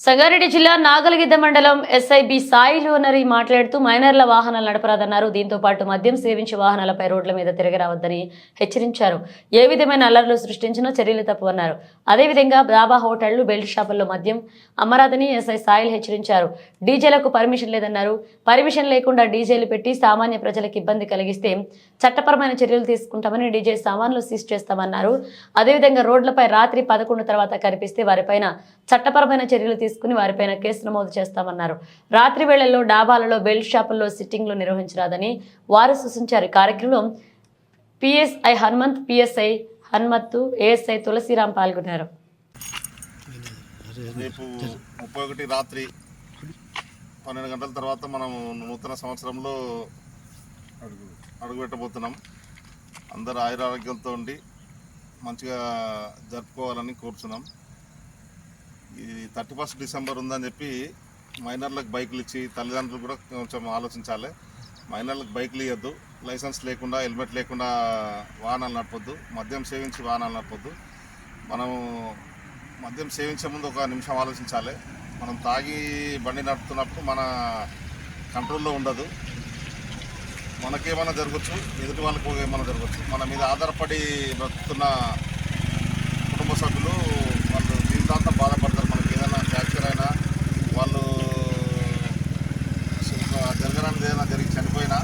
సంగారెడ్డి జిల్లా నాగలగిద్ద మండలం ఎస్ఐబి సాయి లోనరి మాట్లాడుతూ మైనర్ల వాహనాలు నడపరాదన్నారు. దీంతో పాటు మద్యం సేవించి వాహనాలపై రోడ్ల మీద తిరగరావద్దని హెచ్చరించారు. ఏ విధమైన అల్లర్లు సృష్టించినా చర్యలు తప్పవన్నారు. అదేవిధంగా డాబా హోటళ్లు బెల్ట్ షాపుల్లో మద్యం అమ్మరాదని ఎస్ఐ సాయిల్ హెచ్చరించారు. డీజేలకు పర్మిషన్ లేదన్నారు. పర్మిషన్ లేకుండా డీజేలు పెట్టి సామాన్య ప్రజలకు ఇబ్బంది కలిగిస్తే చట్టపరమైన చర్యలు తీసుకుంటామని, డీజే సామాన్లు సీజ్ చేస్తామన్నారు. అదేవిధంగా రోడ్లపై రాత్రి 11 తర్వాత కనిపిస్తే వారిపైన చట్టపరమైన చర్యలు తీసుకుని వారిపైన కేసు నమోదు చేస్తామన్నారు. రాత్రి వేళల్లో డాబాలలో బెల్ట్ షాపుల్లో సిట్టింగ్లు నిర్వహించరాదని వారు సూచించారు. కార్యక్రమంలో PSI Hanumanth, PSI Hanumath, ASI Tulasiram పాల్గొన్నారు. రేపు 31 రాత్రి 12 గంటల తర్వాత మనం నూతన సంవత్సరంలో అడుగుపెట్టబోతున్నాం. అందరూ ఆయురారోగ్యంతో ఉండి మంచిగా జరుపుకోవాలని కోరుతున్నాం. ఈ 31 డిసెంబర్ ఉందని చెప్పి మైనర్లకు బైకులు ఇచ్చి తల్లిదండ్రులు కూడా కొంచెం ఆలోచించాలి. మైనర్లకు బైకులు ఇవ్వద్దు, లైసెన్స్ లేకుండా హెల్మెట్ లేకుండా వాహనాలు నడపొద్దు, మద్యం సేవించి వాహనాలు నడపొద్దు. మనం మద్యం సేవించే ముందు ఒక నిమిషం ఆలోచించాలి. మనం తాగి బండి నడుపుతున్నప్పుడు మన కంట్రోల్లో ఉండదు. మనకేమైనా జరగచ్చు, ఎదుటి వాళ్ళకు ఏమైనా జరగచ్చు. మన మీద ఆధారపడి బ్రతుకుతున్న కుటుంబ సభ్యులు వాళ్ళు జీవితాంతం బాధపడతారు. మనకి ఏదైనా ఫ్రాక్చర్ అయినా, వాళ్ళు జరగడానికి ఏదైనా జరిగి చనిపోయినా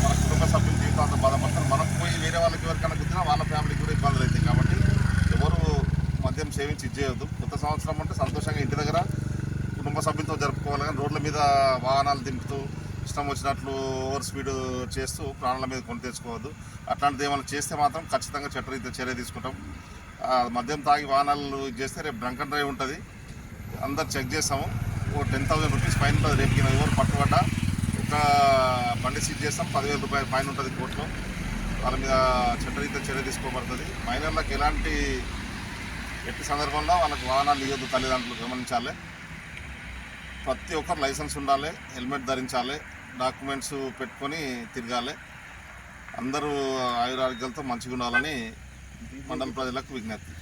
మన కుటుంబ సభ్యులు జీవితాంతం బాధపడతారు. మనకు పోయి వేరే వాళ్ళకి ఎవరికైనా గుర్తినా వాళ్ళ ఫ్యామిలీకి కూడా ఇబ్బందులు అవుతాయి. కాబట్టి ఎవరు మద్యం సేవించి ఇచ్చేయద్దు. కొత్త సంవత్సరం అంటే సంతోషంగా ఇంటి దగ్గర కుటుంబ సభ్యులతో జరుపుకోవాలి. కానీ రోడ్ల మీద వాహనాలు దింపుతూ ఇష్టం వచ్చినట్లు ఓవర్ స్పీడ్ చేస్తూ ప్రాణాల మీద కొని తెచ్చుకోవద్దు. అట్లాంటిది ఏమైనా చేస్తే మాత్రం ఖచ్చితంగా చట్టరీత్యా చర్య తీసుకుంటాం. మద్యం తాగి వాహనాలు చేస్తే రేపు డ్రంక్ అండ్ డ్రైవ్ ఉంటుంది. అందరు చెక్ చేస్తాము. 10,000 రూపీస్ ఫైన్ ఉంటుంది. రేపు ఎవరు పట్టుబడ్డా ఒక బండి సీజ్ చేస్తాం. 10,000 రూపాయలు ఫైన్ ఉంటుంది కోర్టులో. వాళ్ళ మీద చట్టరీత్యా చర్య తీసుకోబడుతుంది. మైనర్లకు ఎట్టి సందర్భంలో వాళ్ళకి వాహనాలు ఇవ్వద్దు. తల్లిదండ్రులు గమనించాలి. ప్రతి ఒక్కరు లైసెన్స్ ఉండాలి, హెల్మెట్ ధరించాలి, డాక్యుమెంట్స్ పెట్టుకొని తిరగాలి. అందరూ ఆయురారోగ్యాలతో మంచిగా ఉండాలని మండల ప్రజలకు విజ్ఞప్తి.